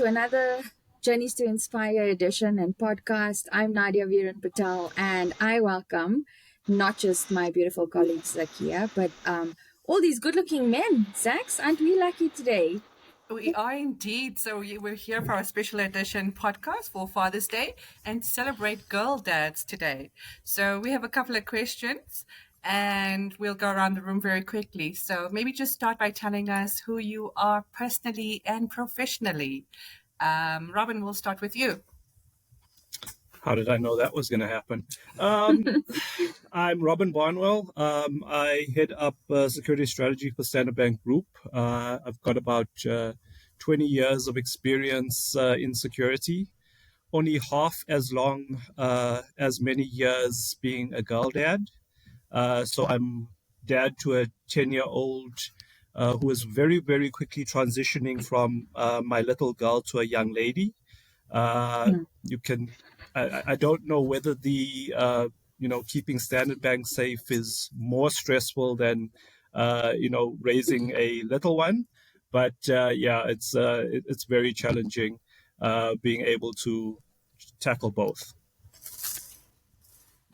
another Journeys to Inspire edition and podcast. I'm Nadia Viren Patel, and I welcome not just my beautiful colleague Zakia, but all these good-looking men. Zax, aren't we lucky today? We are indeed. So we're here for our special edition podcast for Father's Day and celebrate girl dads today. So we have a couple of questions and we'll go around the room very quickly. So maybe just start by telling us who you are personally and professionally. Robin, we'll start with you. How did I know that was going to happen? I'm Robin Barnwell. I head up security strategy for Standard Bank Group. I've got about 20 years of experience in security, only half as long as many years being a girl dad. So I'm dad to a 10-year-old who is very, very quickly transitioning from my little girl to a young lady. You can, I don't know whether the, keeping Standard Bank safe is more stressful than, raising a little one. But it's very challenging being able to tackle both.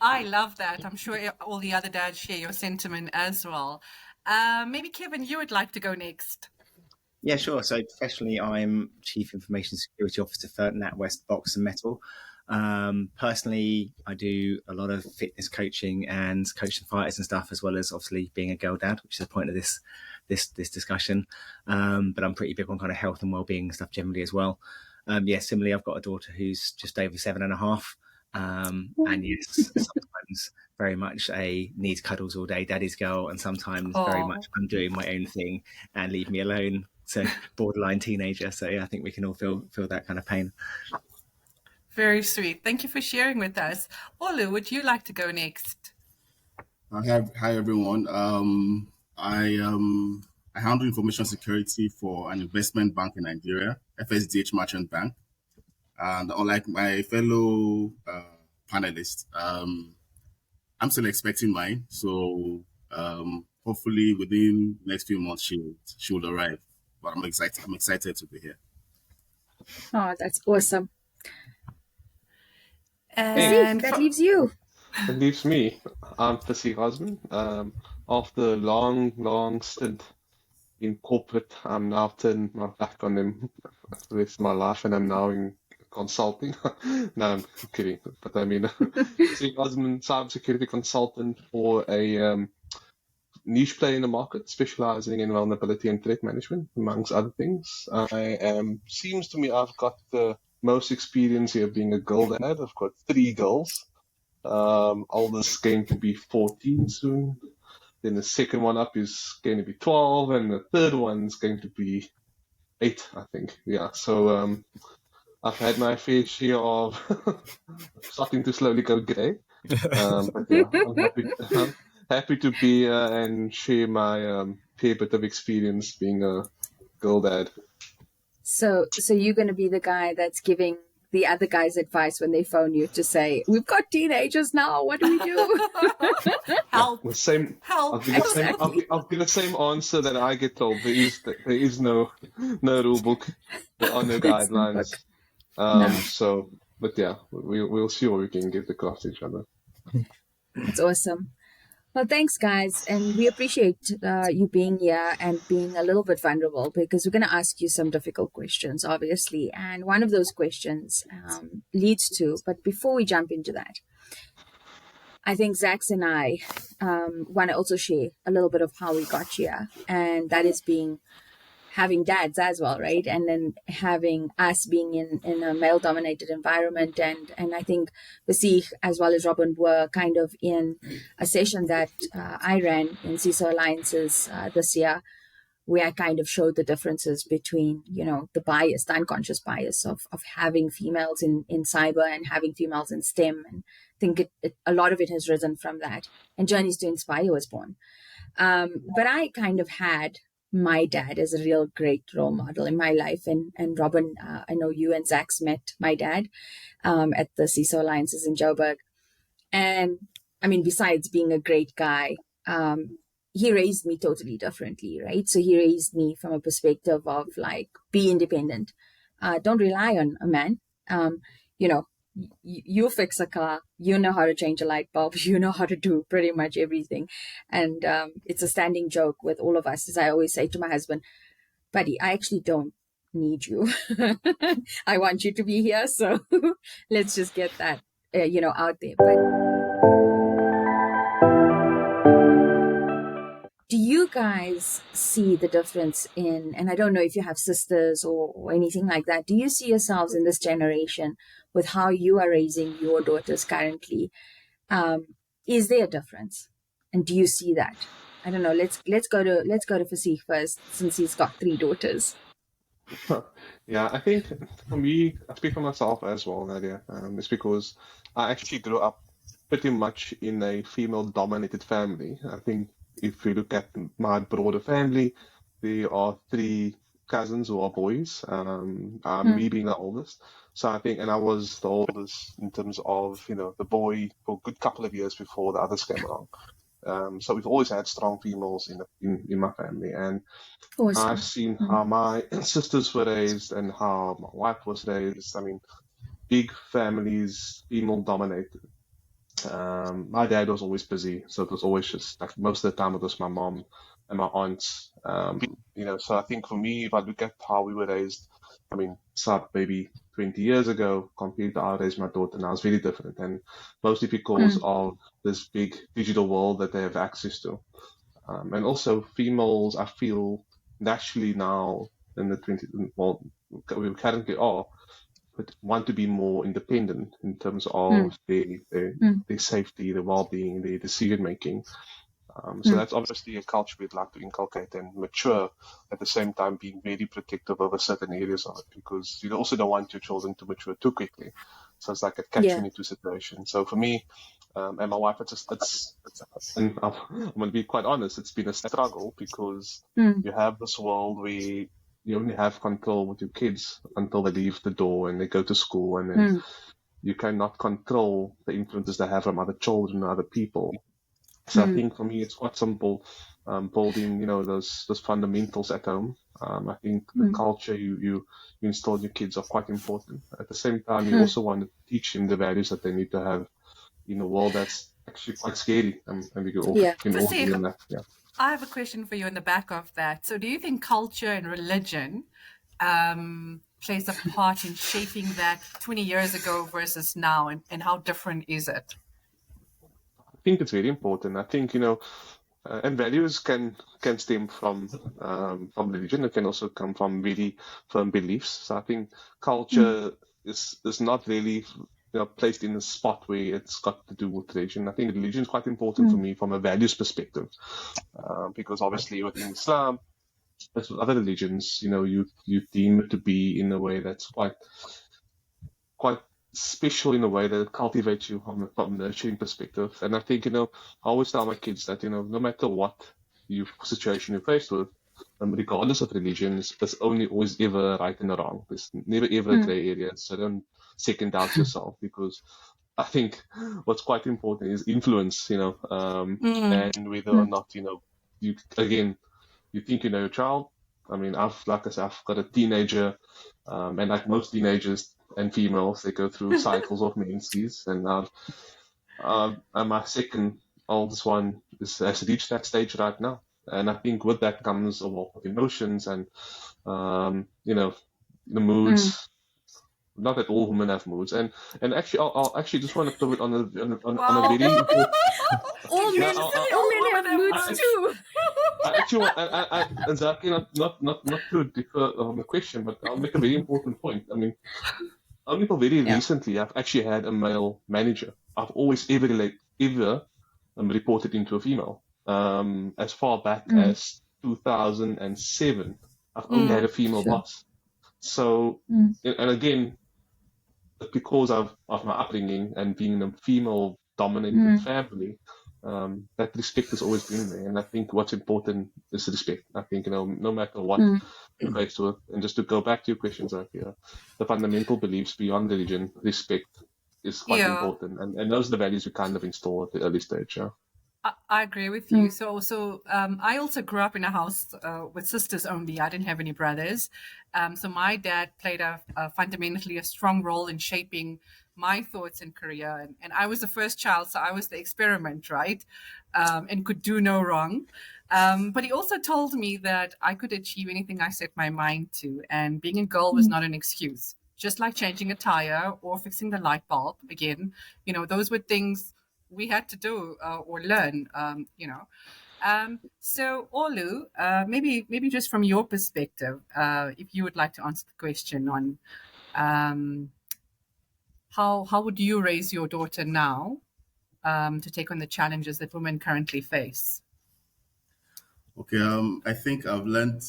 I love that. I'm sure all the other dads share your sentiment as well. Maybe Kevin, you would like to go next. Yeah, sure. So professionally, I'm Chief Information Security Officer for NatWest Box and Metal. Personally, I do a lot of fitness coaching and coaching fighters and stuff, as well as obviously being a girl dad, which is the point of this discussion. But I'm pretty big on kind of health and well-being stuff generally as well. Similarly, I've got a daughter who's just over 7.5. And yes, sometimes very much a needs cuddles all day, daddy's girl, and sometimes very much I'm doing my own thing and leave me alone. So borderline teenager. So yeah, I think we can all feel that kind of pain. Very sweet. Thank you for sharing with us. Olu, would you like to go next? Hi everyone. I handle information security for an investment bank in Nigeria, FSDH Merchant Bank. And unlike my fellow panelists, I'm still expecting mine. So hopefully within the next few months she will arrive. But I'm excited to be here. Oh, that's awesome. And that leaves you. It leaves me. I'm Fasih Osman. After a long stint in corporate, I'm now turned my back on them for the rest of my life, and I'm now in consulting. No, I'm kidding. But I mean, Fasih Osman, cybersecurity consultant for a niche player in the market, specializing in vulnerability and threat management, amongst other things. Seems to me I've got the most experience here being a girl dad. I've got 3 girls. Oldest going to be 14 soon. Then the second one up is going to be 12, and the third one is going to be 8, I think. Yeah. So I've had my fair share of starting to slowly go grey. But yeah, I'm happy to be here and share my fair bit of experience being a girl dad. So you're going to be the guy that's giving the other guys advice when they phone you to say, "We've got teenagers now. What do we do?" Help! I'll give the same answer that I get told. There is no rule book. There are no guidelines. No. So, but yeah, we'll see what we can get across to each other. That's awesome. Well, thanks, guys. And we appreciate you being here and being a little bit vulnerable, because we're going to ask you some difficult questions, obviously. And one of those questions leads to, but before we jump into that, I think Zax and I want to also share a little bit of how we got here. And that is having dads as well, right? And then having us being in a male-dominated environment. And I think Vasih, as well as Robin, were kind of in a session that I ran in CISO Alliances this year, where I kind of showed the differences between, the bias, the unconscious bias of having females in cyber and having females in STEM. And I think a lot of it has risen from that. And Journeys to Inspire was born. But I kind of had my dad as a real great role model in my life. And Robin, I know you and Zax met my dad at the CISO Alliances in Joburg. And I mean, besides being a great guy, he raised me totally differently, right? So he raised me from a perspective of like, be independent, Don't rely on a man. You know, you fix a car, you know how to change a light bulb, you know how to do pretty much everything. And it's a standing joke with all of us, as I always say to my husband, buddy, I actually don't need you. I want you to be here. So let's just get that, out there. But do you guys see the difference in, and I don't know if you have sisters or anything like that, do you see yourselves in this generation with how you are raising your daughters currently? Is there a difference? And do you see that? I don't know. Let's go to Fasih first, since he's got 3 daughters. Yeah, I think for me, I speak for myself as well, Nadia. It's because I actually grew up pretty much in a female-dominated family. I think if we look at my broader family, there are 3 cousins who are boys, me being the oldest. So I think, and I was the oldest in terms of, the boy for a good couple of years before the others came along. So we've always had strong females in my family, and Awesome. I've seen how my sisters were raised and how my wife was raised. I mean, big families, female dominated. My dad was always busy, so it was always just like most of the time it was my mom and my aunts. So I think for me, if I look at how we were raised, I mean, start maybe 20 years ago compared to how I raised my daughter now, it's very different, and mostly because of this big digital world that they have access to. And also females, I feel naturally now in the 20, well, we currently are, but want to be more independent in terms of their safety, their well-being, their decision-making. So that's obviously a culture we'd like to inculcate and mature, at the same time being very protective over certain areas of it, because you also don't want your children to mature too quickly. So it's like a catch-22 situation. So for me, and my wife, and I'm going to be quite honest, it's been a struggle, because you have this world where you only have control with your kids until they leave the door and they go to school, and then you cannot control the influences they have from other children and other people. So I think for me, it's quite simple, building, those fundamentals at home. I think the culture you install in your kids are quite important. At the same time, you also want to teach them the values that they need to have in a world that's actually quite scary, and we can all agree on that. Yeah. I have a question for you on the back of that. So do you think culture and religion plays a part in shaping that 20 years ago versus now, and how different is it? I think it's very important. I think, and values can stem from religion. It can also come from really firm beliefs. So I think culture is not really placed in a spot where it's got to do with religion. I think religion is quite important for me from a values perspective, because obviously within Islam, as with other religions, you deem it to be in a way that's quite special, in a way that it cultivates you from a nurturing perspective. And I think, I always tell my kids that, no matter what situation you're faced with, regardless of religion, there's only always ever right and wrong. There's never ever a gray area. So don't second doubt yourself, because I think what's quite important is influence, and whether or not, you think you know your child. I mean, like I said, I've got a teenager, and like most teenagers and females, they go through cycles of menses, and my second oldest one has reached that stage right now. And I think with that comes a lot of emotions and, the moods. Not that all women have moods, and actually, I'll actually just want to put it on a very important. All men have moods too. I actually want, and Zaki, not to differ on the question, but I'll make a very important point. I mean, only for very recently, I've actually had a male manager. I've always ever reported into a female. As far back as 2007, I've only had a female boss. So, and again, because of my upbringing and being in a female-dominated family, that respect has always been there. And I think what's important is respect. I think, no matter what you're faced with, and just to go back to your questions, the fundamental beliefs beyond religion, respect is quite important. And those are the values we kind of install at the early stage. Yeah. I agree with you. So also, I also grew up in a house with sisters only. I didn't have any brothers. So my dad played a fundamentally a strong role in shaping my thoughts and career. And I was the first child, so I was the experiment, right? And could do no wrong. But he also told me that I could achieve anything I set my mind to. And being a girl was not an excuse. Just like changing a tire or fixing the light bulb, again, those were things we had to do or learn, So Olu, maybe just from your perspective, if you would like to answer the question on how would you raise your daughter now to take on the challenges that women currently face? Okay, I think I've learned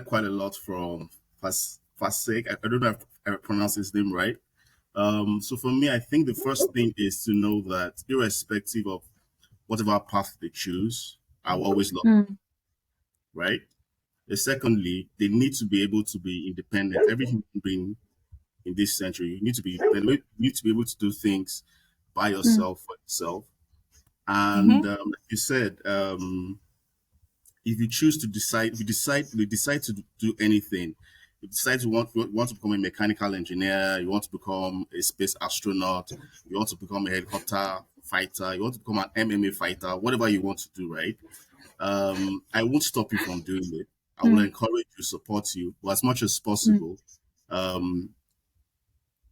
quite a lot from Fasek. I don't know if I pronounce his name right. So for me, I think the first thing is to know that irrespective of whatever path they choose, I will always love them, right? Secondly, they need to be able to be independent. Every human being in this century, you need to be independent. You need to be able to do things by yourself for yourself. And like you said, if you choose to decide, if you decide to do anything, you decide to want to become a mechanical engineer, you want to become a space astronaut, you want to become a helicopter fighter, you want to become an MMA fighter, whatever you want to do, right? I won't stop you from doing it. I will encourage you, support you, but as much as possible,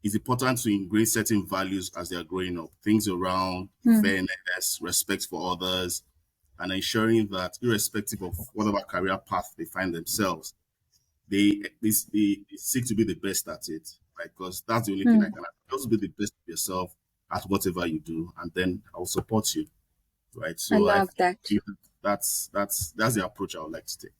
it's important to ingrain certain values as they are growing up. Things around fairness, respect for others, and ensuring that irrespective of whatever career path they find themselves, they seek to be the best at it, right? Because that's the only thing I can also be the best of yourself at whatever you do, and then I'll support you, right? So I love that. That's the approach I would like to take.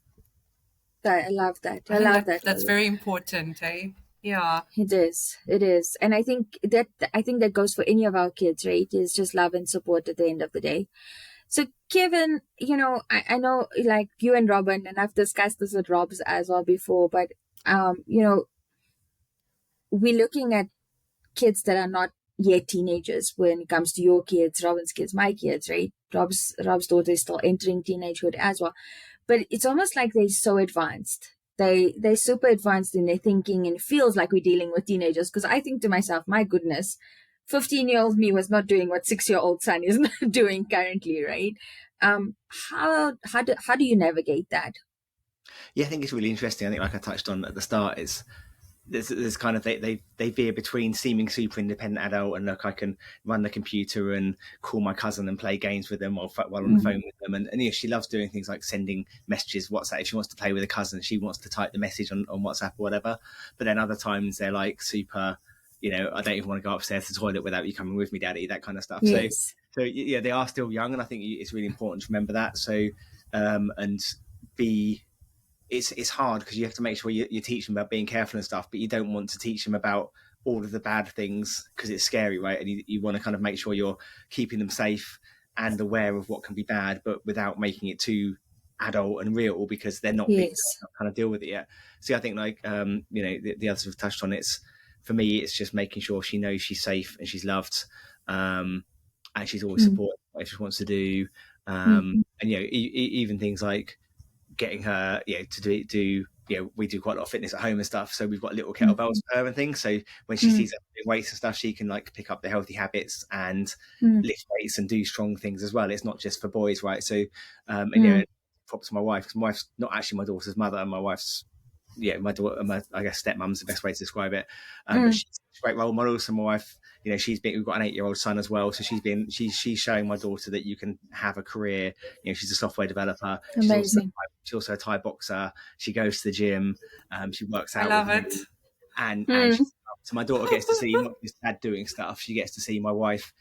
I love that. I think love that. That's very important, eh? Yeah. It is. And I think that goes for any of our kids, right? Is just love and support at the end of the day. So Kevin, I know like you and Robin, and I've discussed this with Rob's as well before, but we're looking at kids that are not yet teenagers when it comes to your kids, Robin's kids, my kids, right? Rob's daughter is still entering teenagehood as well. But it's almost like they're so advanced. They're super advanced in their thinking, and it feels like we're dealing with teenagers, because I think to myself, my goodness, 15-year-old me was not doing what 6-year-old son is doing currently, right? How do you navigate that? Yeah, I think it's really interesting. I think, like I touched on at the start, is there's kind of they veer between seeming super independent adult and look, I can run the computer and call my cousin and play games with them while on the phone with them, and she loves doing things like sending messages, WhatsApp. If she wants to play with a cousin, she wants to type the message on WhatsApp or whatever. But then other times they're like super, I don't even want to go upstairs to the toilet without you coming with me, daddy, that kind of stuff. Yes. So yeah, they are still young, and I think it's really important to remember that. So and be it's hard because you have to make sure you teach them about being careful and stuff, but you don't want to teach them about all of the bad things because it's scary, right? And you want to kind of make sure you're keeping them safe and aware of what can be bad, but without making it too adult and real, because they're not big enough to kind of deal with it yet. So I think like the others have touched on it. For me, it's just making sure she knows she's safe and she's loved, and she's always supported what she wants to do. And even things like getting her to do we do quite a lot of fitness at home and stuff, so we've got little kettlebells for her and things, so when she sees her doing weights and stuff, she can like pick up the healthy habits and lift weights and do strong things as well. It's not just for boys, right? So props to my wife, because my wife's not actually my daughter's mother, my wife's my daughter, I guess stepmom's the best way to describe it, but she's a great role model. So my wife, we've got an 8-year-old son as well, so she's showing my daughter that you can have a career. She's a software developer. Amazing. She's also a Thai boxer. She goes to the gym. She works out. I love it. And so my daughter gets to see not just dad doing stuff. She gets to see my wife,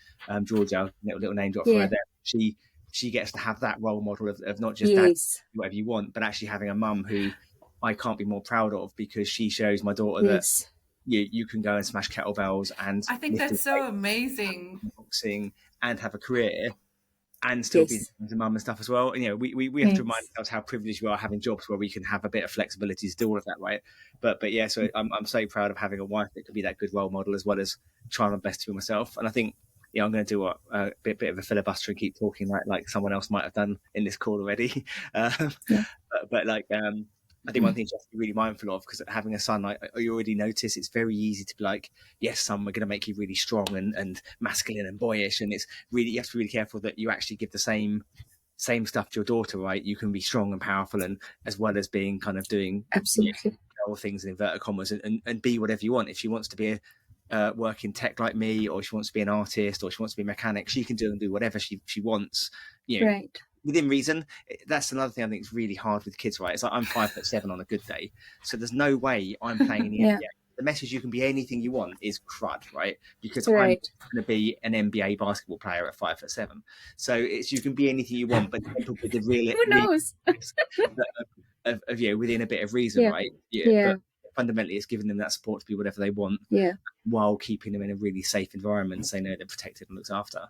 Georgia, little name drop for her there. She gets to have that role model of not just dad, whatever you want, but actually having a mum who I can't be more proud of, because she shows my daughter that you can go and smash kettlebells, and I think that's so amazing, boxing, and have a career and still be a mum and stuff as well. And we have to remind ourselves how privileged we are having jobs where we can have a bit of flexibility to do all of that, right? But yeah, so I'm so proud of having a wife that could be that good role model, as well as trying my best to be myself. And I think I'm going to do a bit of a filibuster and keep talking like someone else might have done in this call already. Yeah. But I think one thing you have to be really mindful of, because having a son, you already notice it's very easy to be like, yes, son, we're going to make you really strong and masculine and boyish, and it's really, you have to be really careful that you actually give the same stuff to your daughter, right? You can be strong and powerful, and as well as being kind of doing Absolutely. all things in inverted commas, and be whatever you want. If she wants to be work in tech like me, or she wants to be an artist, or she wants to be a mechanic, she can do whatever she wants, Right. within reason. That's another thing I think is really hard with kids, right? It's like I'm 5'7" on a good day, so there's no way I'm playing in the Yeah. NBA. The message "you can be anything you want" is crud, right? Because Right. I'm going to be an NBA basketball player at 5'7". So it's you can be anything you want, but with the real Who knows? of within a bit of reason, Yeah. right? Yeah. But fundamentally, it's giving them that support to be whatever they want, Yeah. while keeping them in a really safe environment, so they know they're protected and looked after.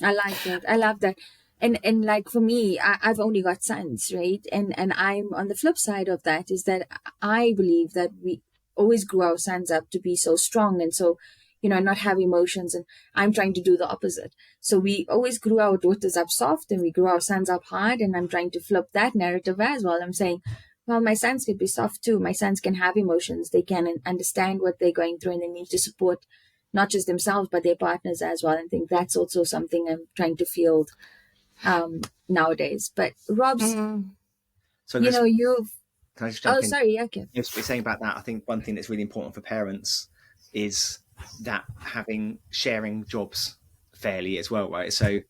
I like that. I love that. And like for me, I've only got sons, right? And I'm on the flip side of that is that I believe that we always grew our sons up to be so strong and so, not have emotions. And I'm trying to do the opposite. So we always grew our daughters up soft and we grew our sons up hard. And I'm trying to flip that narrative as well. I'm saying, well, my sons could be soft too. My sons can have emotions. They can understand what they're going through and they need to support not just themselves, but their partners as well. And I think that's also something I'm trying to field nowadays. But Rob's, So you've... can I just jump in? Sorry, okay. You're saying about that, I think one thing that's really important for parents is that sharing jobs fairly as well, right? So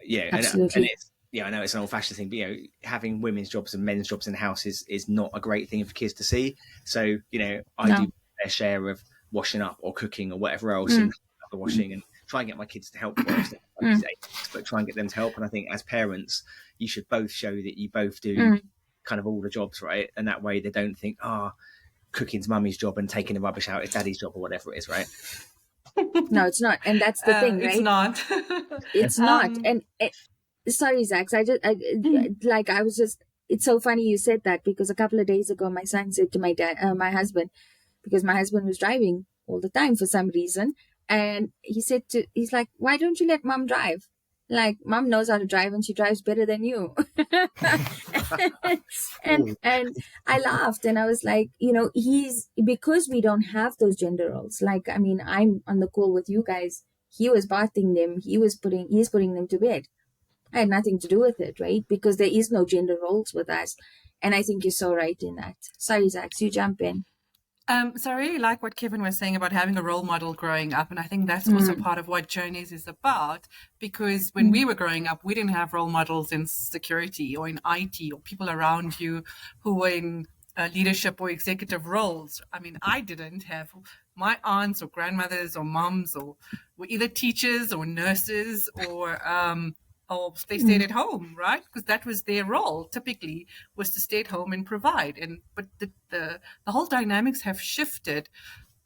Absolutely. and it's, I know it's an old-fashioned thing, but having women's jobs and men's jobs in the house is not a great thing for kids to see. So I do their share of washing up or cooking or whatever else, and the washing, and try and get my kids to help, but try and get them to help. And I think as parents, you should both show that you both do kind of all the jobs, right? And that way they don't think, cooking's mummy's job and taking the rubbish out is daddy's job, or whatever it is, right? No, it's not. And that's the thing, right? It's not. It's not. And sorry, Zach, I was just, it's so funny you said that, because a couple of days ago, my son said to my husband, because my husband was driving all the time for some reason. And he's like, why don't you let mom drive? Like, mom knows how to drive and she drives better than you. and I laughed and I was like, because we don't have those gender roles. Like, I mean, I'm on the call with you guys. He was bathing them. He's putting them to bed. I had nothing to do with it, right? Because there is no gender roles with us. And I think you're so right in that. Sorry, Zach, you jump in. So I really like what Kevin was saying about having a role model growing up. And I think that's also part of what Journeys is about, because when we were growing up, we didn't have role models in security or in IT or people around you who were in leadership or executive roles. I mean, I didn't have my aunts or grandmothers or moms or were either teachers or nurses or they stayed at home, right? Because that was their role, typically, was to stay at home and provide. But the whole dynamics have shifted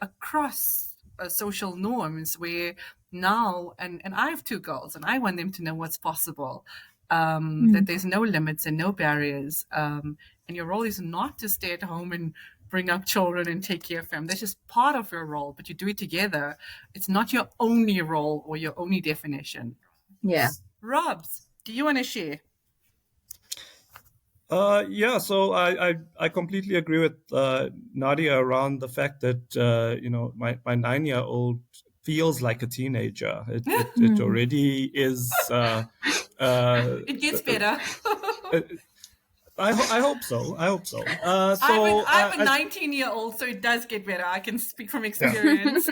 across social norms, where now, and I have 2 girls, and I want them to know what's possible, that there's no limits and no barriers. And your role is not to stay at home and bring up children and take care of them. That's just part of your role, but you do it together. It's not your only role or your only definition. Yeah. Robs, do you want to share? So I completely agree with Nadia around the fact that my 9-year-old feels like a teenager. It already is. It gets better. I hope so. I'm a 19-year-old, so it does get better. I can speak from experience.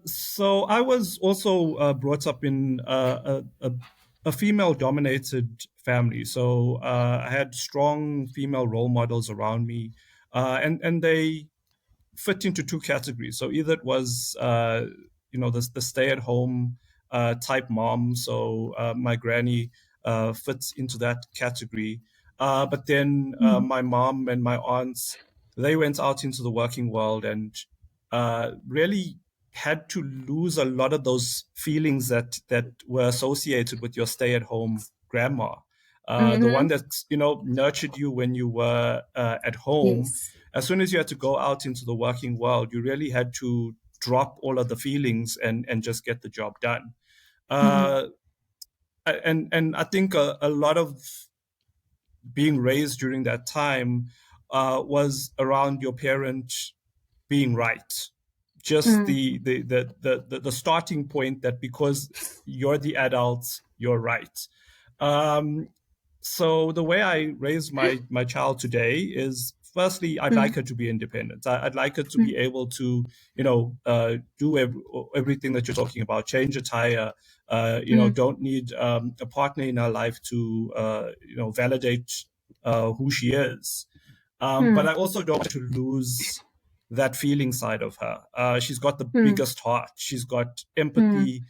So I was also brought up in a female-dominated family. So I had strong female role models around me, and they fit into 2 categories. So either it was the stay-at-home type mom. So my granny fits into that category. But then my mom and my aunts, they went out into the working world and really had to lose a lot of those feelings that were associated with your stay-at-home grandma, the one that nurtured you when you were at home. Yes. As soon as you had to go out into the working world, you really had to drop all of the feelings and just get the job done. And I think a lot of being raised during that time was around your parent being right. Just the starting point that because you're the adults, you're right. So the way I raise my child today is, firstly, I'd like her to be independent. I'd like her to be able to, do everything that you're talking about, change a tire, don't need a partner in her life to, validate who she is. But I also don't want to lose that feeling side of her. She's got the biggest heart. She's got empathy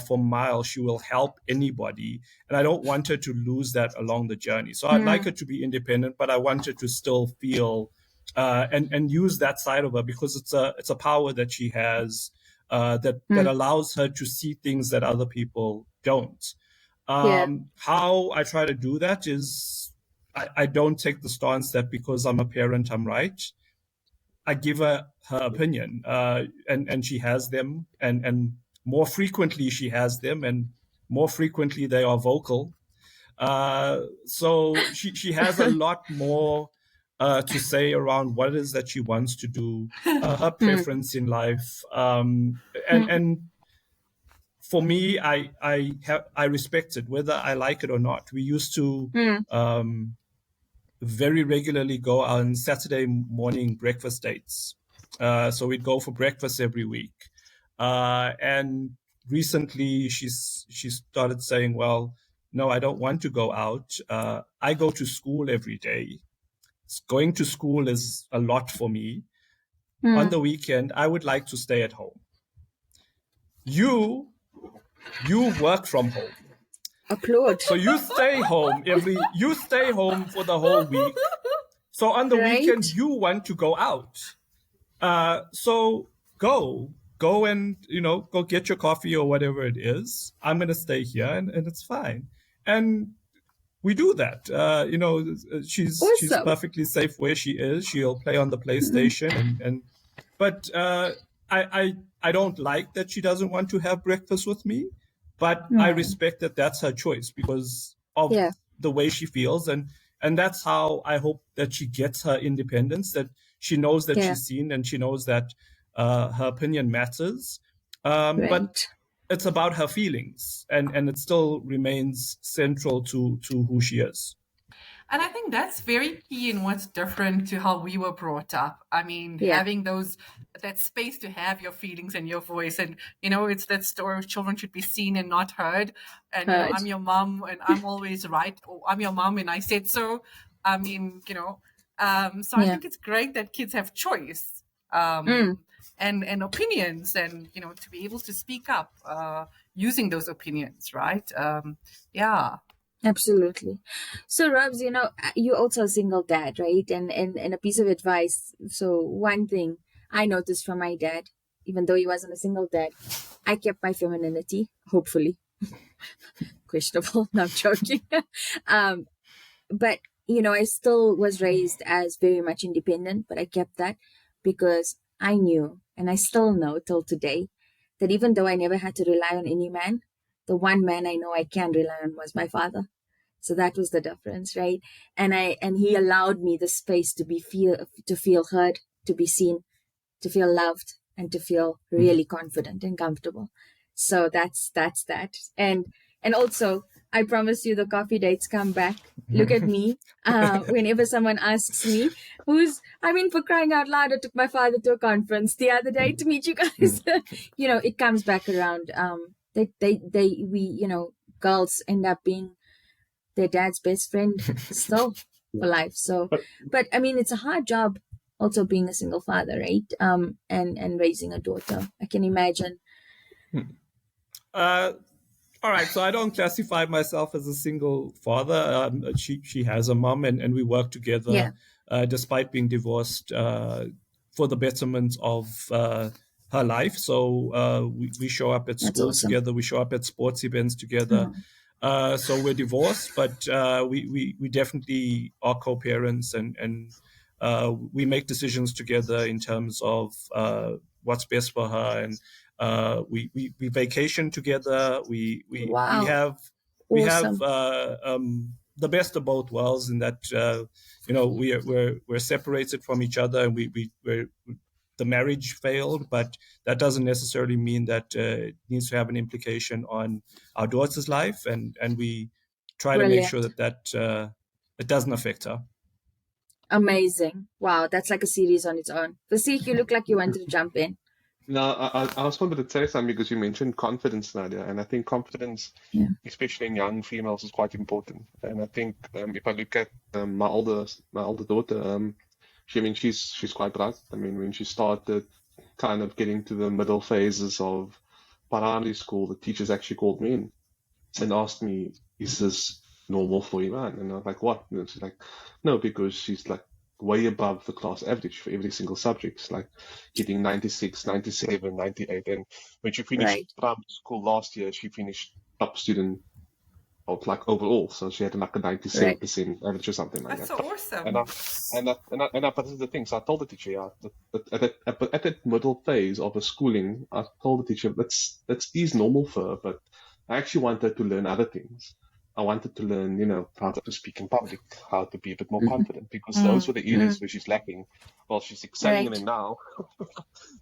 for miles. She will help anybody. And I don't want her to lose that along the journey. So I'd like her to be independent, but I want her to still feel and use that side of her, because it's a power that she has that allows her to see things that other people don't. How I try to do that is I don't take the stance that because I'm a parent, I'm right. I give her opinion, and she has them, and more frequently she has them, and more frequently they are vocal. So she has a lot more to say around what it is that she wants to do, her preference in life, and for me, I respect it, whether I like it or not. We used to very regularly go on Saturday morning breakfast dates. So we'd go for breakfast every week. And recently she started saying, well, no, I don't want to go out. I go to school every day. Going to school is a lot for me. On the weekend, I would like to stay at home. You work from home. Applaud. So you stay home for the whole week. So on the weekend, you want to go out. So go and, go get your coffee or whatever it is. I'm going to stay here and it's fine. And we do that. She's perfectly safe where she is. She'll play on the PlayStation but I don't like that she doesn't want to have breakfast with me, but I respect that that's her choice because of the way she feels. And that's how I hope that she gets her independence, that she knows that she's seen and she knows that her opinion matters. But it's about her feelings and it still remains central to who she is. And I think that's very key in what's different to how we were brought up. I mean, having that space to have your feelings and your voice. And, it's that story of children should be seen and not heard. And, I'm your mom and I'm always right. Or I'm your mom and I said so. I mean, so I think it's great that kids have choice and opinions and, to be able to speak up using those opinions, right? Absolutely. So, Robs, you're also a single dad, right? And a piece of advice. So one thing I noticed from my dad, even though he wasn't a single dad, I kept my femininity, hopefully. Questionable. No, I'm joking. But, I still was raised as very much independent, but I kept that because I knew, and I still know till today, that even though I never had to rely on any man, the one man I know I can rely on was my father. So that was the difference, right? And he allowed me the space to feel heard, to be seen, to feel loved, and to feel really confident and comfortable. So that's that. And also, I promise you the coffee dates come back. Look at me. Whenever someone asks me, for crying out loud, I took my father to a conference the other day to meet you guys. It comes back around. Girls end up being their dad's best friend still for life. So, but I mean, it's a hard job also being a single father, right? And raising a daughter. I can imagine. All right, so I don't classify myself as a single father. She has a mom, and we work together, despite being divorced, for the betterment of her life. So we show up at school together. We show up at sports events together. So we're divorced, but we definitely are co-parents, and we make decisions together in terms of what's best for her, and we vacation together. We Wow. we Awesome. have the best of both worlds in that we're separated from each other, and the marriage failed, but that doesn't necessarily mean that it needs to have an implication on our daughter's life, and we try to make sure that it doesn't affect her. Amazing. Wow, that's like a series on its own. Vasik, you look like you wanted to jump in. No, I also wanted to say something because you mentioned confidence, Nadia, and I think confidence, especially in young females, is quite important. And I think if I look at my older daughter, she's quite bright. I mean, when she started kind of getting to the middle phases of primary school, the teachers actually called me in and asked me, "Is this normal for Iman?" And I was like, "What?" And she's like, "No, because she's like way above the class average for every single subject. It's like getting 96, 97, 98. And when she finished primary school last year, she finished top student of like overall. So she had like a 97% average or something like That's that. so awesome. But this is the thing. So I told the teacher, at that middle phase of the schooling, I told the teacher, that's normal for her, but I actually want her to learn other things. I wanted to learn, how to speak in public, how to be a bit more confident, because those were the areas where she's lacking. Well, she's excelling in it now,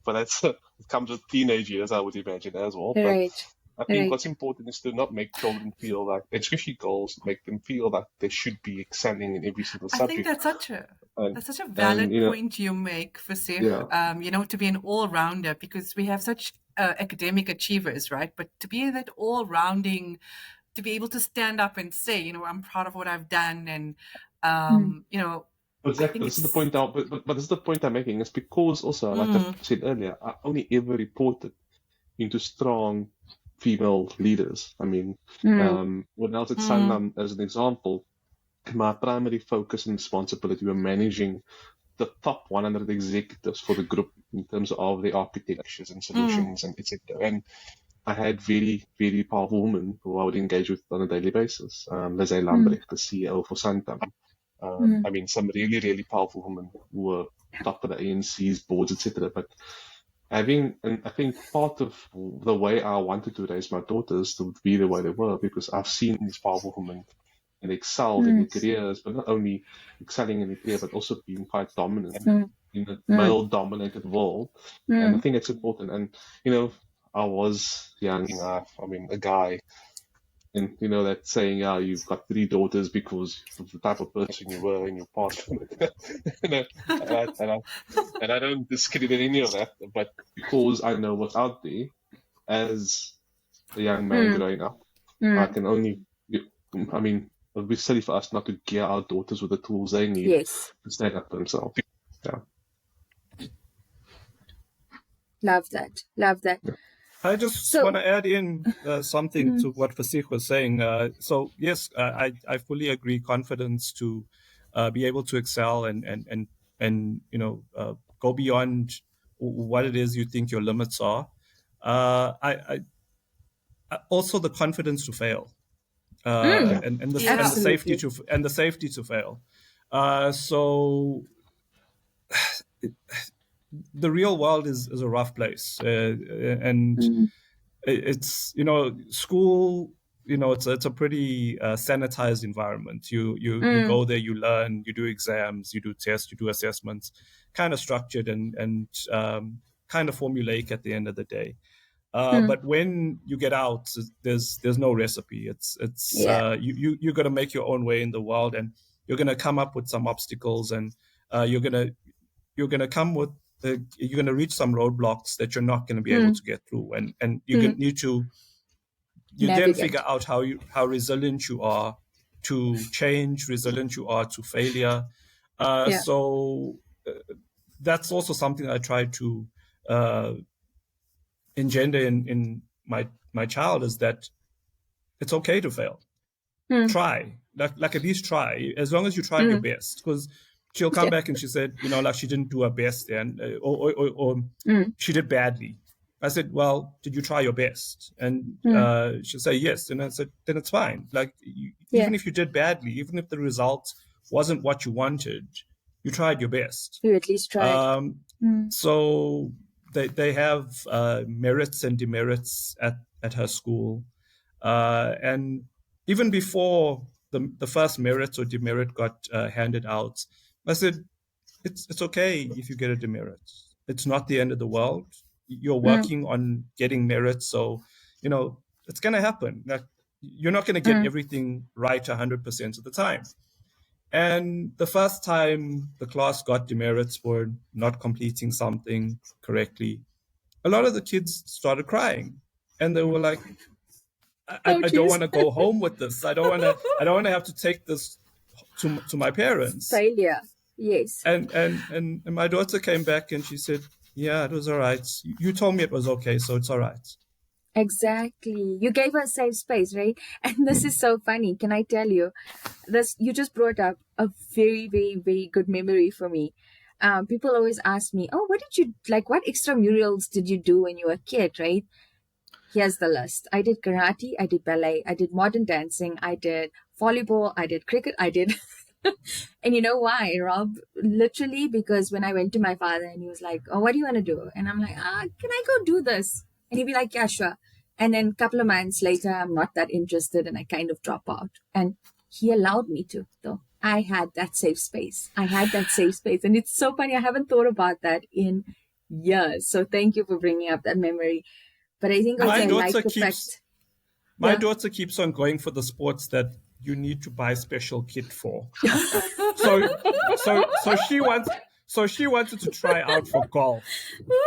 but it comes with teenage years, I would imagine, as well. But I think what's important is to not make children feel like, especially girls, make them feel that they should be excelling in every single subject. I think that's such a valid point you make, Vasif, to be an all-rounder, because we have such academic achievers, right? But to be that all-rounding, to be able to stand up and say, I'm proud of what I've done, and Exactly. This is the point. But this is the point I'm making. It's because also, like I said earlier, I only ever reported into strong female leaders. I mean, when I was at Sanlam, as an example, my primary focus and responsibility were managing the top 100 executives for the group in terms of the architectures and solutions and etc. And I had very, very powerful women who I would engage with on a daily basis. Lizzie Lambrecht, the CEO for Santam. I mean, some really, really powerful women who were top of the ANC's boards, etc. But and I think part of the way I wanted to raise my daughters to be the way they were, because I've seen these powerful women and excelled in their careers, but not only excelling in their career, but also being quite dominant in a male-dominated world. And I think it's important. And, I was young enough, a guy, and that saying, you've got 3 daughters because of the type of person you were in your past. and I don't discredit any of that, but because I know what's out there as a young man growing up, I can only, it would be silly for us not to gear our daughters with the tools they need to stand up for themselves. Yeah. Love that. Yeah. I just want to add in something to what Vasik was saying. So yes, I fully agree. Confidence to be able to excel and go beyond what it is you think your limits are. I also the confidence to fail, and the safety to fail. So the real world is a rough place, and it's school. It's a pretty sanitized environment. You go there, you learn, you do exams, you do tests, you do assessments, kind of structured and kind of formulaic at the end of the day. But when you get out, there's no recipe. It's you're gonna make your own way in the world, and you're gonna come up with some obstacles, and you're gonna come with you're gonna reach some roadblocks that you're not gonna be able to get through, and you need to then figure out how resilient you are to change, resilient you are to failure. So that's also something I try to engender in my child, is that it's okay to fail. Try, like at least try, as long as you try your best, because she'll come back and she said, like she didn't do her best then, or she did badly. I said, well, did you try your best? And she'll say yes. And I said, then it's fine. Like, even if you did badly, even if the result wasn't what you wanted, you tried your best. You at least tried. So they have merits and demerits at her school, and even before the first merit or demerit got handed out, I said, it's okay if you get a demerit. It's not the end of the world. You're working on getting merit, so it's going to happen. Like, you're not going to get everything right 100% of the time. And the first time the class got demerits for not completing something correctly, a lot of the kids started crying, and they were like, I don't want to go home with this. I don't want to have to take this to my parents. Failure. Yes. And my daughter came back and she said, yeah, it was all right. You told me it was okay, so it's all right. Exactly. You gave her a safe space, right? And this is so funny. Can I tell you this? You just brought up a very, very, very good memory for me. People always ask me, oh, what extramurals did you do when you were a kid, right? Here's the list. I did karate, I did ballet, I did modern dancing, I did volleyball, I did cricket, I did... And you know why, Rob? Literally because when I went to my father and he was like, oh, what do you want to do? And I'm like, can I go do this? And he'd be like, yeah, sure. And then a couple of months later, I'm not that interested and I kind of drop out. And he allowed me to, though. I had that safe space. And it's so funny. I haven't thought about that in years. So thank you for bringing up that memory. But I think my daughter keeps on going for the sports that you need to buy special kit for. so she wanted to try out for golf.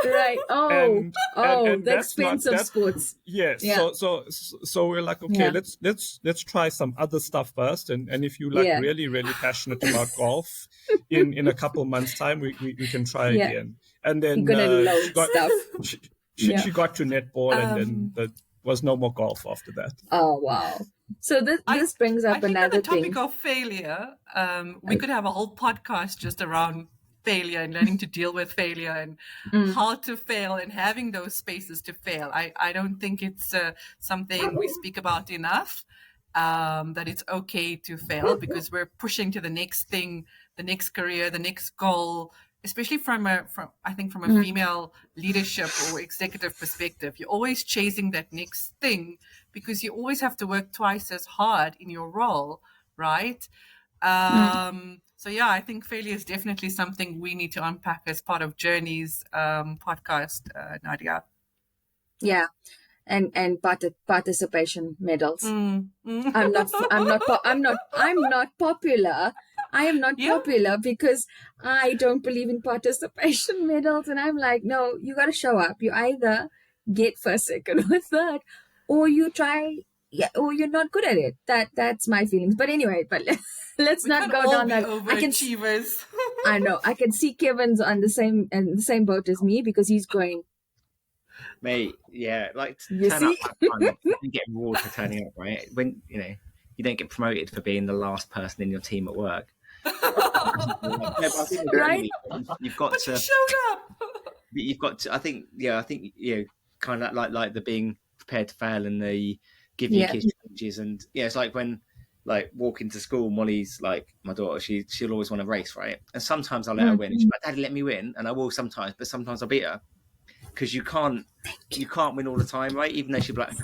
Right. And the that's expensive sports. Yes. Yeah. So we're like, okay, let's try some other stuff first. And if you really, really passionate about golf, in a couple months' time we can try again. And then she got to netball, and then there was no more golf after that. Oh wow. So this brings up another thing. On the topic of failure, we could have a whole podcast just around failure and learning to deal with failure and how to fail and having those spaces to fail. I don't think it's something we speak about enough, that it's okay to fail, because we're pushing to the next thing, the next career, the next goal, especially from a female leadership or executive perspective. You're always chasing that next thing because you always have to work twice as hard in your role, right? So yeah, I think failure is definitely something we need to unpack as part of Journey's podcast, Nadia. Yeah, and participation medals. I'm not popular. I am not popular because I don't believe in participation medals, and I'm like, no, you got to show up. You either get first, second, or third, or you try, or you're not good at it. That's my feelings. But anyway, let's not go down that. Overachievers. I know. I can see Kevin's on the same boat as me because he's going. Mate, yeah, like you turn see? up you get reward for turning up, right? When you don't get promoted for being the last person in your team at work. Right? You've got to. You showed up. You've got to. I think kind of like the being prepared to fail and the giving your kids challenges, and it's like when walking to school, Molly's like my daughter. She'll always want to race, right? And sometimes I'll let her win. And she's like, Daddy, let me win, and I will sometimes, but sometimes I'll beat her. Because you can't win all the time, right? Even though she'll be like,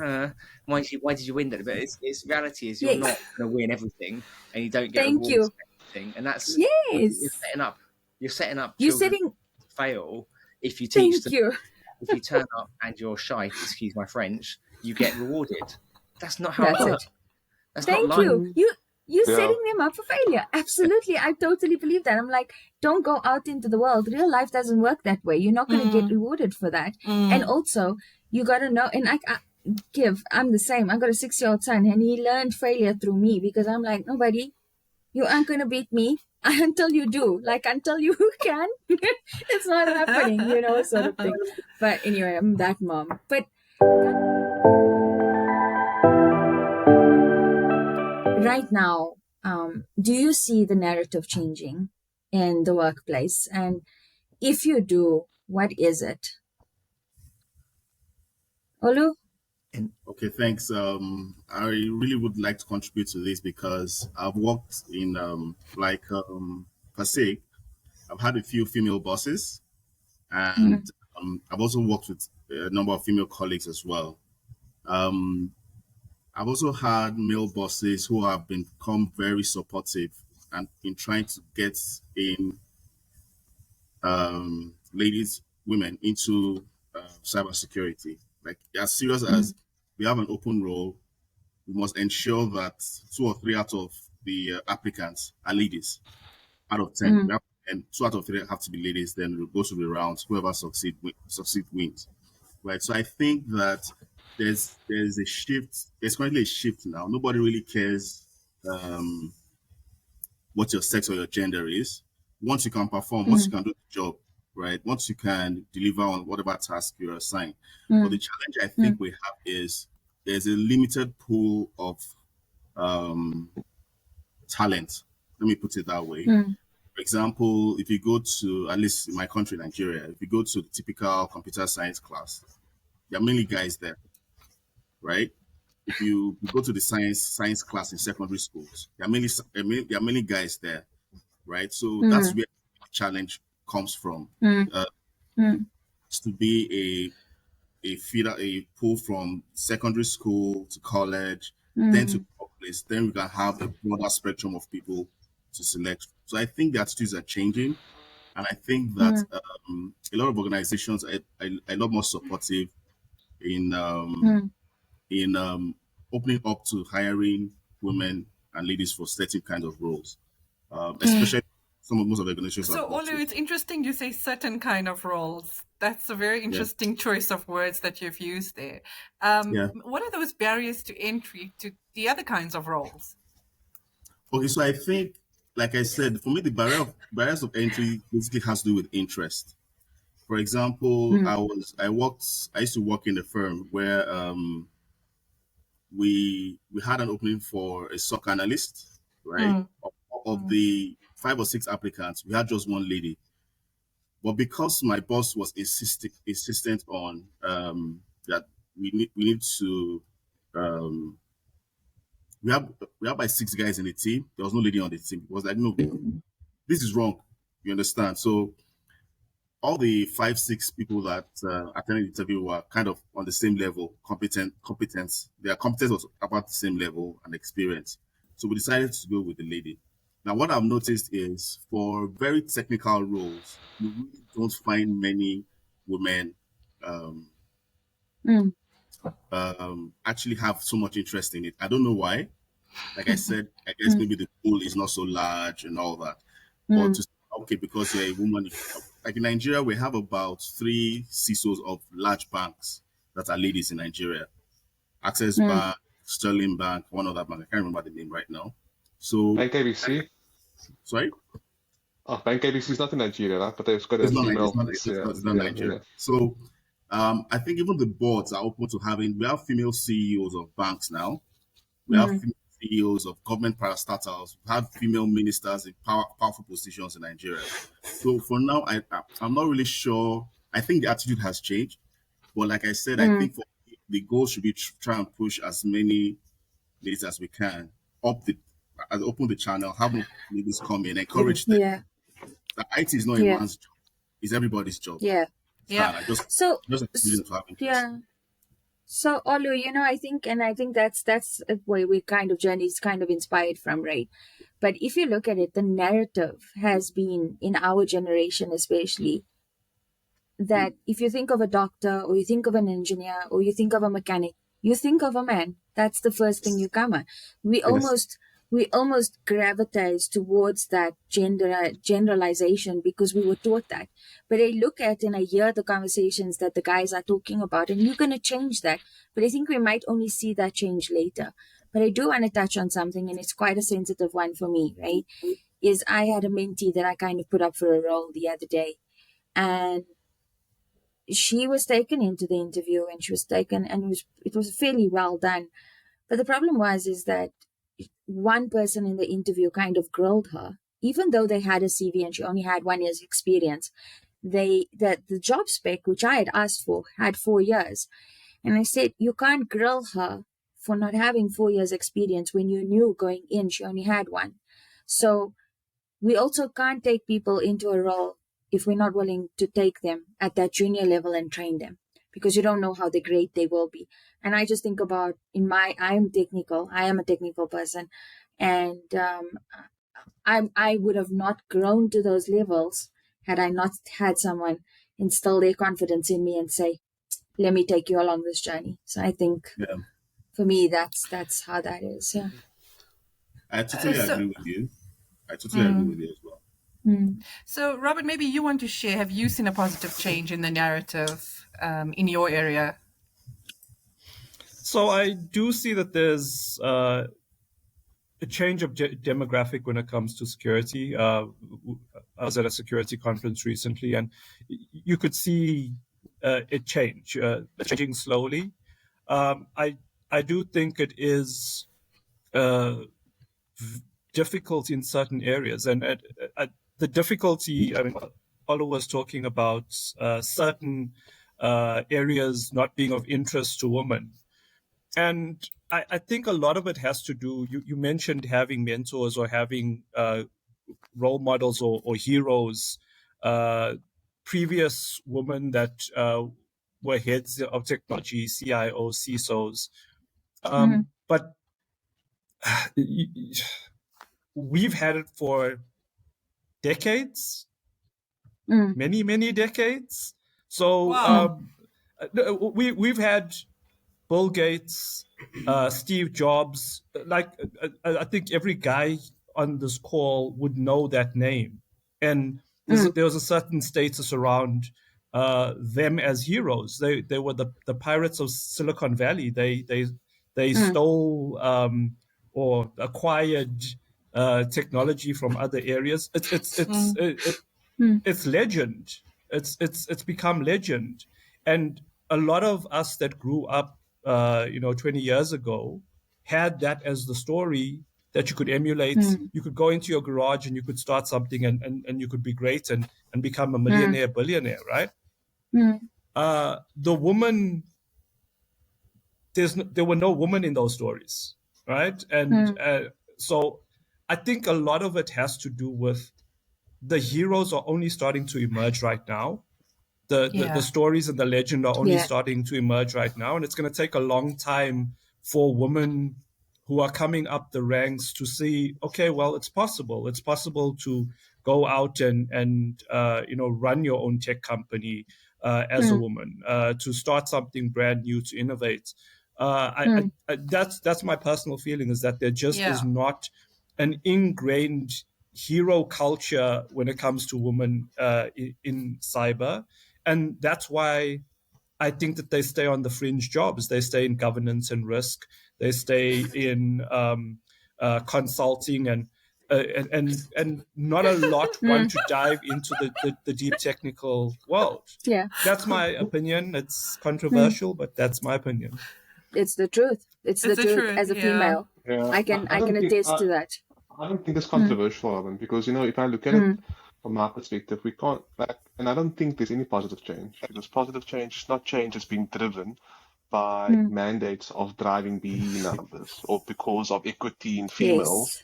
why did you win that? But it's reality is you're not going to win everything, and you don't get Thank you. Everything. And that's you're setting up. You're children setting to fail if you teach them. you. If you turn up and you're shy, excuse my French, you get rewarded. That's not how it works. That's Thank not life. You're setting them up for failure. Absolutely. I totally believe that. I'm like, don't go out into the world. Real life doesn't work that way. You're not going to get rewarded for that. And also, you got to know, and I'm the same. I got a 6-year-old son, and he learned failure through me because I'm like, nobody, you aren't going to beat me until you do. Like, until you can, it's not happening, sort of thing. But anyway, I'm that mom. But right now, do you see the narrative changing in the workplace? And if you do, what is it? Olu? Okay, thanks. I really would like to contribute to this because I've worked in per se, I've had a few female bosses, and I've also worked with a number of female colleagues as well. Um, I've also had male bosses who have become very supportive and in trying to get in ladies, women into cybersecurity. Like as serious Mm, as we have an open role, we must ensure that 2 or 3 out of the applicants are ladies. Out of 10, mm, and 2 out of 3 have to be ladies. Then we'll go through the rounds. Whoever succeed wins. Right. So I think that there's a shift. There's currently a shift now. Nobody really cares um, what your sex or your gender is. Once you can perform, once you mm, can do the job, right? Once you can deliver on whatever task you're assigned. But the mm, challenge I think mm, we have is there's a limited pool of um, talent. Let me put it that way. mm, For example, if you go to, at least in my country, Nigeria, if you go to the typical computer science class, there are mainly guys there, right? If you go to the science class in secondary schools, there are many guys there, right? So that's mm, where the challenge comes from. mm, Uh, mm, to be a feeder, a pull from secondary school to college, then to mm, workplace, then we can have a broader spectrum of people to select. So I think the attitudes are changing, and I think that mm, a lot of organizations are a lot more supportive in mm, opening up to hiring women and ladies for certain kinds of roles, mm, especially most of the organizations So, I've worked Olu, with. it's interesting you say certain kind of roles. That's a very Yeah, interesting choice of words that you've used there. yeah. What are those barriers to entry to the other kinds of roles? Okay, so I think, like I said, for me, the barriers of entry basically has to do with interest. For example, mm, I used to work in a firm where we had an opening for a SOC analyst, right? Mm, Of mm, the 5 or 6 applicants, we had just one lady. But because my boss was insistent on that we need to um, we have like 6 guys in the team. There was no lady on the team. It was like, no, this is wrong. You understand? So all the 5, 6 people that attended the interview were kind of on the same level, competence. Their competence was about the same level and experience. So we decided to go with the lady. Now, what I've noticed is for very technical roles, you really don't find many women um, mm, actually have so much interest in it. I don't know why. Like I said, I guess maybe the pool is not so large and all that. But mm, to okay, because you're a woman, like in Nigeria, we have about 3 CISOs of large banks that are ladies in Nigeria. Access mm, Bank, Sterling Bank, one other bank. I can't remember the name right now. So, Bank ABC. sorry, Oh, Bank ABC is not in Nigeria, right? But they've got a female. Yeah, it's not yeah, Nigeria. yeah. So, I think even the boards are open to having. We have female CEOs of banks now. We have mm, female CEOs of government parastatals. We have female ministers in powerful positions in Nigeria. So for now, I'm not really sure. I think the attitude has changed, but like I said, I mm. think the goal should be try and push as many ladies as we can up the open the channel, have more ladies come in, encourage them. Yeah, The IT is not a yeah, man's job; it's everybody's job. yeah. yeah. I just encourage S- them to have interest. yeah. So, Olu, I think that's where we kind of journey is kind of inspired from, right? But if you look at it, the narrative has been in our generation, especially, that if you think of a doctor or you think of an engineer or you think of a mechanic, you think of a man. That's the first thing you come at. We Yes, almost we almost gravitate towards that generalization because we were taught that. But I look at and I hear the conversations that the guys are talking about, and you're gonna change that. But I think we might only see that change later. But I do want to touch on something, and it's quite a sensitive one for me, right? Is I had a mentee that I kind of put up for a role the other day, and she was taken into the interview and she was taken and it was fairly well done, but the problem was is that one person in the interview kind of grilled her even though they had a CV and she only had 1 year's experience. The job spec which I had asked for had 4 years, and I said you can't grill her for not having 4 years experience when you knew going in she only had one. So we also can't take people into a role if we're not willing to take them at that junior level and train them, because you don't know how great they will be. And I just think about I am a technical person, and I would have not grown to those levels had I not had someone instill their confidence in me and say, let me take you along this journey. So I think for me, that's how that is. Yeah. I totally So- agree with you. I totally agree with you as well. So, Robert, maybe you want to share. Have you seen a positive change in the narrative in your area? So I do see that there's a change of demographic when it comes to security. I was at a security conference recently, and you could see it changing slowly. I do think it is difficult in certain areas, and the difficulty. I mean, Olo was talking about certain areas not being of interest to women. And I think a lot of it has to do, you mentioned having mentors or having role models or heroes, previous women that were heads of technology, CIOs, CISOs. But we've had it for decades, many, many decades. So Wow. we've had Bill Gates, Steve Jobs. Like I think every guy on this call would know that name, and there was a certain status around them as heroes. They were the pirates of Silicon Valley. They stole or acquired technology from other areas. It's legend. It's become legend, and a lot of us that grew up, 20 years ago, had that as the story that you could emulate. You could go into your garage and you could start something, and you could be great and become a millionaire, billionaire, right? The woman, there were no women in those stories, right? And so I think a lot of it has to do with the heroes are only starting to emerge right now. The stories and the legend are only starting to emerge right now, and it's going to take a long time for women who are coming up the ranks to see, okay, well, it's possible. It's possible to go out and run your own tech company as a woman, to start something brand new, to innovate. That's my personal feeling, is that there just is not an ingrained hero culture when it comes to women in cyber. And that's why I think that they stay on the fringe jobs. They stay in governance and risk. They stay in consulting, and not a lot want to dive into the deep technical world. Yeah. That's my opinion. It's controversial, but that's my opinion. It's the truth. It's the truth. As a female, Yeah, I can don't think- attest to that. I don't think it's controversial, Robin, because if I look at it from our perspective, we can't and I don't think there's any positive change, because positive change is not change that's being driven by mandates of driving BE numbers or because of equity in females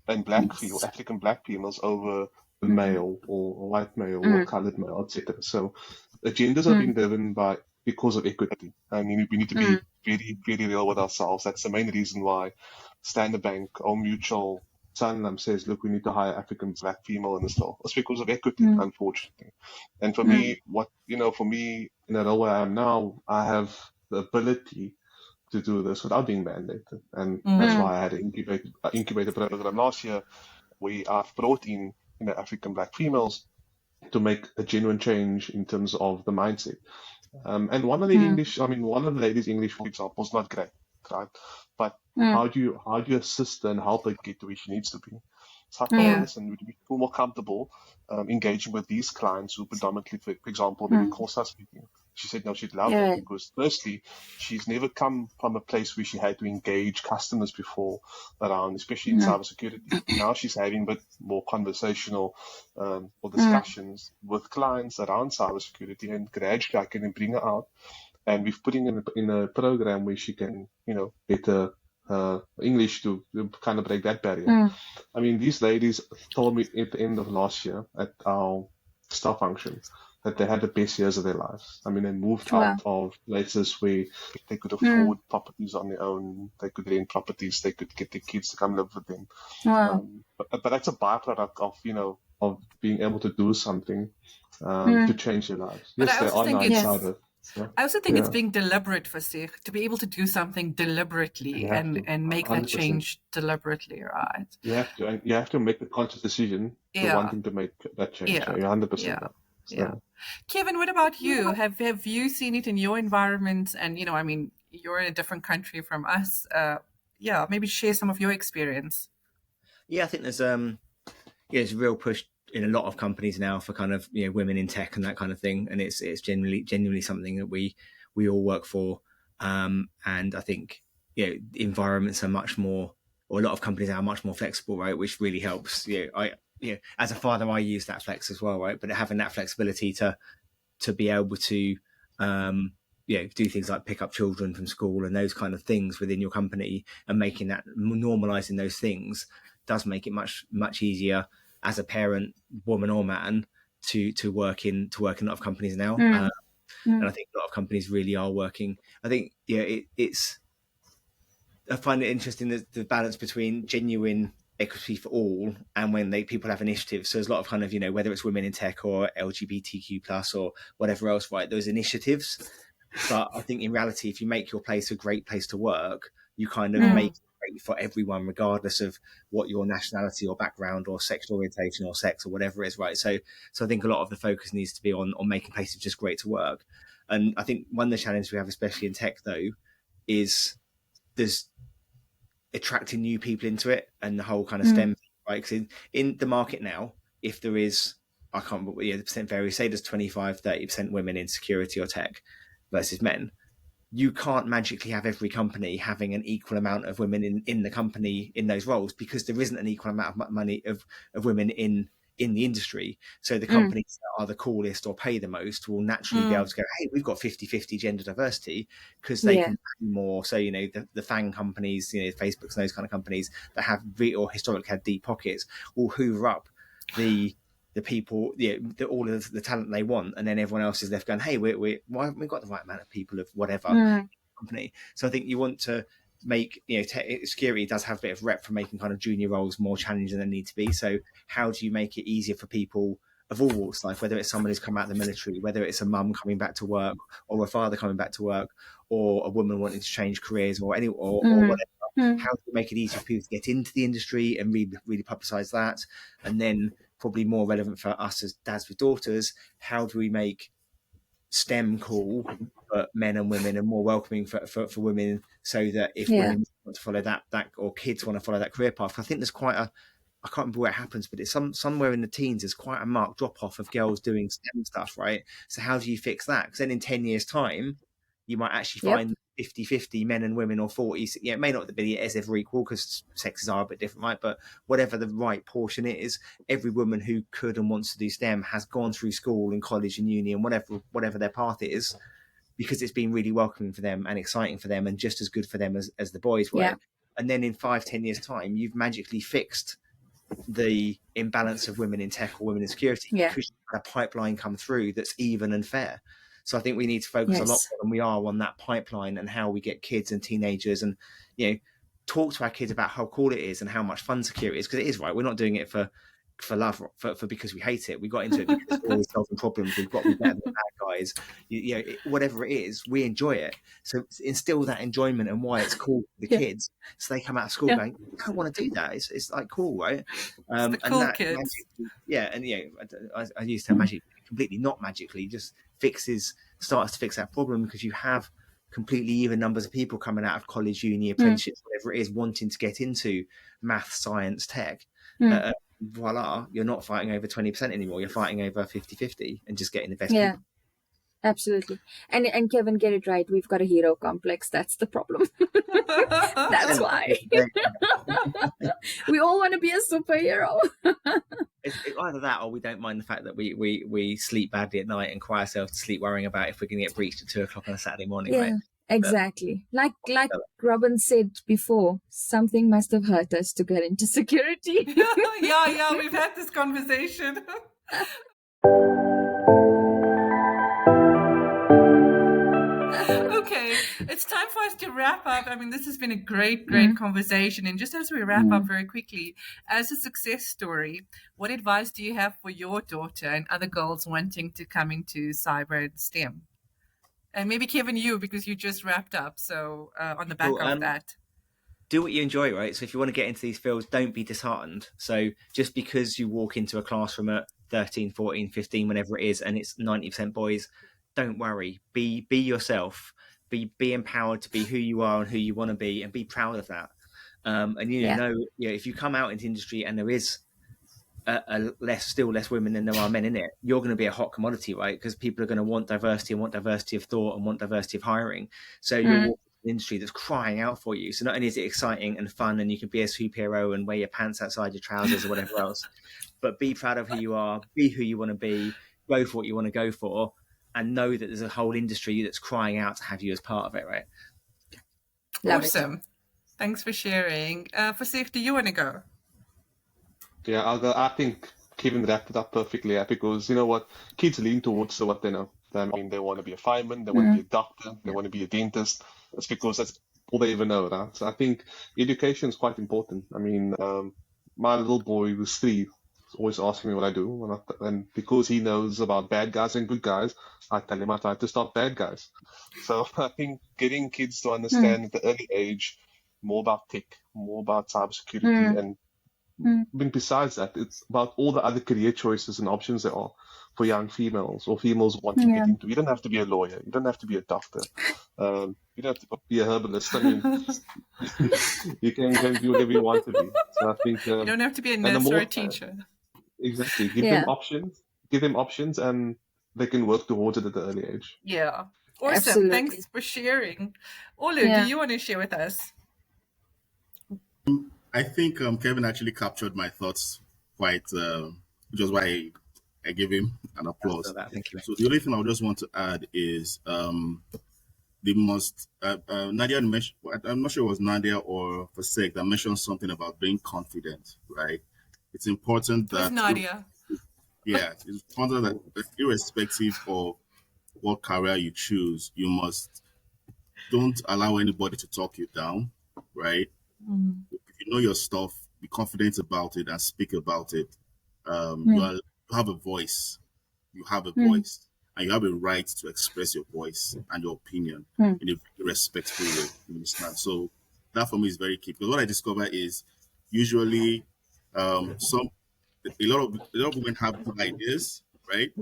and African black females over the male or white male or colored male, etc. So agendas are being driven because of equity. I mean, we need to be very, very real with ourselves. That's the main reason why Standard Bank, Old Mutual, Sanlam says, look, we need to hire African black female in this role. It's because of equity, unfortunately. And for me, for me, in the role where I am now, I have the ability to do this without being mandated. And that's why I had an incubator program last year. I've brought in African black females to make a genuine change in terms of the mindset. And one of the ladies' English, for example, is not great, right? But how do you assist her and help her get to where she needs to be? So I told her, listen, would you feel more comfortable engaging with these clients who predominantly, for example, maybe Xhosa speaking? She said no, she'd love it, because firstly, she's never come from a place where she had to engage customers before around, especially in cybersecurity. Now she's having a bit more conversational or discussions with clients around cybersecurity, and gradually I can bring her out. And we've put in a program where she can, better English to kind of break that barrier. I mean, these ladies told me at the end of last year at our staff function, that they had the best years of their lives. I mean, they moved Wow. out of places where they could afford properties on their own. They could rent properties. They could get their kids to come live with them. Wow. But that's a byproduct of being able to do something to change their lives. But Yes, I they also are think it's- nine-sided. Yeah. I also think it's Yeah. being deliberate for Sig, to be able to do something deliberately You have to, and make that 100%. change deliberately, right? You have to make the conscious decision to Yeah. wanting to make that change. Yeah. You're 100% Yeah. right. So, Yeah. Kevin, what about you? Have you seen it in your environment? And, I mean, you're in a different country from us. Maybe share some of your experience. Yeah, I think there's there's a real push in a lot of companies now for kind of women in tech and that kind of thing, and it's genuinely something that we all work for. And I think environments are much more, or a lot of companies are much more flexible, right? Which really helps. As a father, I use that flex as well, right? But having that flexibility to be able to do things like pick up children from school and those kind of things within your company, and making that, normalizing those things, does make it much easier as a parent, woman or man, to work in a lot of companies now. And I think a lot of companies really are working. I think I find it interesting that the balance between genuine equity for all and when people have initiatives. So there's a lot of kind of whether it's women in tech or LGBTQ plus or whatever else, right? Those initiatives. But I think in reality, if you make your place a great place to work, you kind of make it great for everyone, regardless of what your nationality or background or sexual orientation or sex or whatever it is, right? So I think a lot of the focus needs to be on making places just great to work. And I think one of the challenges we have, especially in tech, though, is there's attracting new people into it and the whole kind of STEM, right? Because in the market now, if there is, I can't remember, the percent varies, say there's 25-30% women in security or tech versus men, you can't magically have every company having an equal amount of women in the company in those roles, because there isn't an equal amount of money of women in the industry. So the companies that are the coolest or pay the most will naturally be able to go, hey, we've got 50-50 gender diversity, because they can pay more. So the FANG companies, Facebooks and those kind of companies that have or historically had deep pockets, will hoover up the people, all of the talent they want, and then everyone else is left going, hey, why haven't we got the right amount of people of whatever company? So I think you want to make, security does have a bit of rep for making kind of junior roles more challenging than they need to be. So how do you make it easier for people of all walks of life, whether it's someone who's come out of the military, whether it's a mum coming back to work, or a father coming back to work, or a woman wanting to change careers, or whatever? How do you make it easier for people to get into the industry and really publicize that? And then probably more relevant for us as dads with daughters, how do we make STEM cool for men and women, and more welcoming for women, so that if women want to follow that, or kids want to follow that career path? I think there's quite a, I can't remember where it happens, but it's somewhere in the teens, there's quite a marked drop off of girls doing STEM stuff, right? So how do you fix that? Because then in 10 years time, you might actually find 50-50 men and women, or 40. It may not be as ever equal, because sexes are a bit different, right? But whatever the right portion is, every woman who could and wants to do STEM has gone through school and college and uni and whatever their path is, because it's been really welcoming for them and exciting for them and just as good for them as the boys were. And then in 5-10 years time, you've magically fixed the imbalance of women in tech or women in security, because you've had a pipeline come through that's even and fair. So I think we need to focus a lot more than we are on that pipeline, and how we get kids and teenagers, and talk to our kids about how cool it is and how much fun security is, because it is, right? We're not doing it for love, for because we hate it. We got into it because we're always solving problems. We've got to be better than bad guys. Whatever it is, we enjoy it. So instill that enjoyment and why it's cool for the kids, so they come out of school going, I don't want to do that. It's like cool, right? The cool kids. I used to have magic, completely not magically, just starts to fix that problem, because you have completely even numbers of people coming out of college, uni, apprenticeships, whatever it is, wanting to get into math, science, tech. Voila, you're not fighting over 20% anymore. You're fighting over 50-50 and just getting the best people. Absolutely. And Kevin, get it right. We've got a hero complex. That's the problem. That's why. We all want to be a superhero. It's either that, or we don't mind the fact that we sleep badly at night and cry ourselves to sleep worrying about if we're going to get breached at 2:00 on a Saturday morning, right? Exactly. Like Robin said before, something must have hurt us to get into security. Yeah, we've had this conversation. Okay, it's time for us to wrap up. I mean, this has been a great conversation. And just as we wrap up very quickly, as a success story, what advice do you have for your daughter and other girls wanting to come into cyber and STEM? And maybe Kevin, you, because you just wrapped up. So on the back of that. Do what you enjoy, right? So if you want to get into these fields, don't be disheartened. So just because you walk into a classroom at 13, 14, 15, whenever it is, and it's 90% boys, don't worry. Be yourself. Be empowered to be who you are and who you want to be, and be proud of that. And you know, if you come out into industry and there is still less women than there are men in it, you're going to be a hot commodity, right? Because people are going to want diversity and want diversity of thought and want diversity of hiring. So you're walking an industry that's crying out for you. So not only is it exciting and fun, and you can be a superhero and wear your pants outside your trousers or whatever else, but be proud of who you are, be who you want to be, go for what you want to go for, and know that there's a whole industry that's crying out to have you as part of it, right? Awesome. Thanks for sharing. Fasif, do you want to go? Yeah, I'll go. I think Kevin wrapped it up perfectly, because you know what? Kids lean towards what they know. I mean, they want to be a fireman, they want to be a doctor, they want to be a dentist. That's because that's all they ever know, right? So I think education is quite important. I mean, my little boy who's 3 is always asking me what I do, and because he knows about bad guys and good guys, I tell him I try to stop bad guys. So I think getting kids to understand at the early age more about tech, more about cybersecurity, and I mean, besides that, it's about all the other career choices and options there are for young females or females wanting to get into. You don't have to be a lawyer. You don't have to be a doctor. You don't have to be a herbalist. I mean, you can do whatever you want to be. So I think you don't have to be a nurse or a teacher. Exactly. Give them options, and they can work towards it at the early age. Yeah. Awesome. Absolutely. Thanks for sharing. Olu, do you want to share with us? I think Kevin actually captured my thoughts quite, which is why I give him an applause. Thank you. So the only thing I just want to add is Nadia mentioned, I'm not sure it was Nadia or Fasek that mentioned something about being confident, right? It's important that... It was Nadia. Yeah, it's important that irrespective of what career you choose, you don't allow anybody to talk you down, right? If you know your stuff, be confident about it and speak about it. You have a voice. You have a voice, and you have a right to express your voice and your opinion in a respectful way. You understand? So that for me is very key, because what I discover is usually a lot of women have good ideas, right?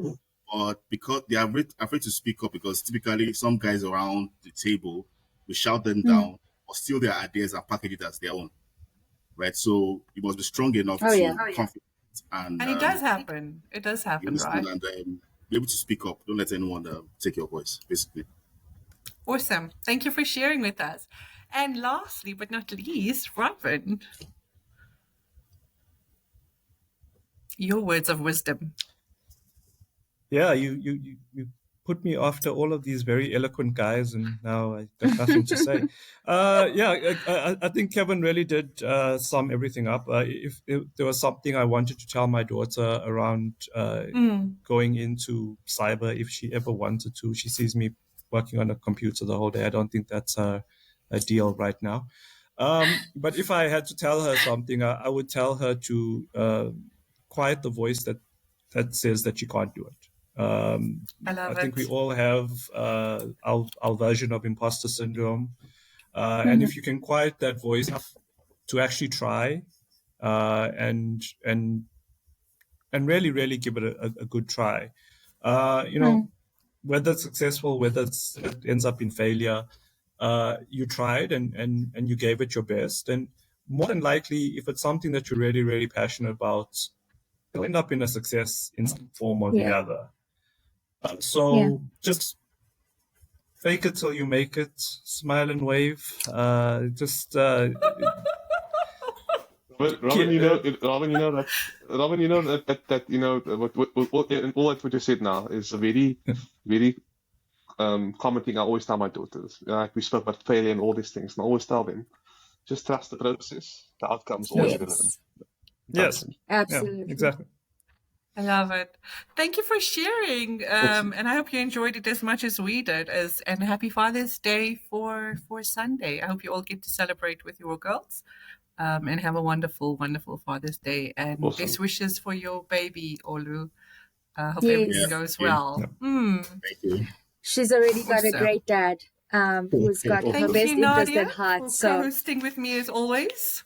But because they are afraid to speak up, because typically some guys around the table will shout them down or steal their ideas and package it as their own, right? So you must be strong enough to be confident. And it does happen. It does happen, right? And be able to speak up. Don't let anyone take your voice, basically. Awesome. Thank you for sharing with us. And lastly, but not least, Robin, your words of wisdom. Yeah, you put me after all of these very eloquent guys, and now I got nothing to say. I think Kevin really did sum everything up. If there was something I wanted to tell my daughter around going into cyber, if she ever wanted to, she sees me working on a computer the whole day. I don't think that's a deal right now. But if I had to tell her something, I would tell her to quiet the voice that says that she can't do it. I think we all have our version of imposter syndrome. And if you can quiet that voice enough to actually try and really, really give it a good try, whether it's successful, whether it ends up in failure, you tried and you gave it your best. And more than likely, if it's something that you're really, really passionate about, you'll end up in a success in some form or the other. Just fake it till you make it. Smile and wave. Robin, you know that what you said now is a very, very common thing I always tell my daughters. Like we spoke about failure and all these things, and I always tell them, just trust the process. The outcome's always relevant. Yes, absolutely, exactly. I love it. Thank you for sharing, and I hope you enjoyed it as much as we did. And happy Father's Day for Sunday. I hope you all get to celebrate with your girls, and have a wonderful, wonderful Father's Day. And Awesome. best wishes for your baby, Olu. Hope Yes. everything Yeah, goes thank you. well. Thank you. She's already got a Awesome. great dad who's got her Thank best you, interest Nadia, at heart. for So co-hosting with me as always.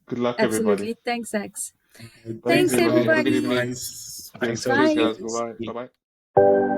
Good luck, everybody. absolutely. Thanks, Ax. Thanks, Thanks, everybody. Have a good everybody. evening. Nice. Thanks, Bye. Cheers, guys. Ollie. Bye-bye. Bye-bye.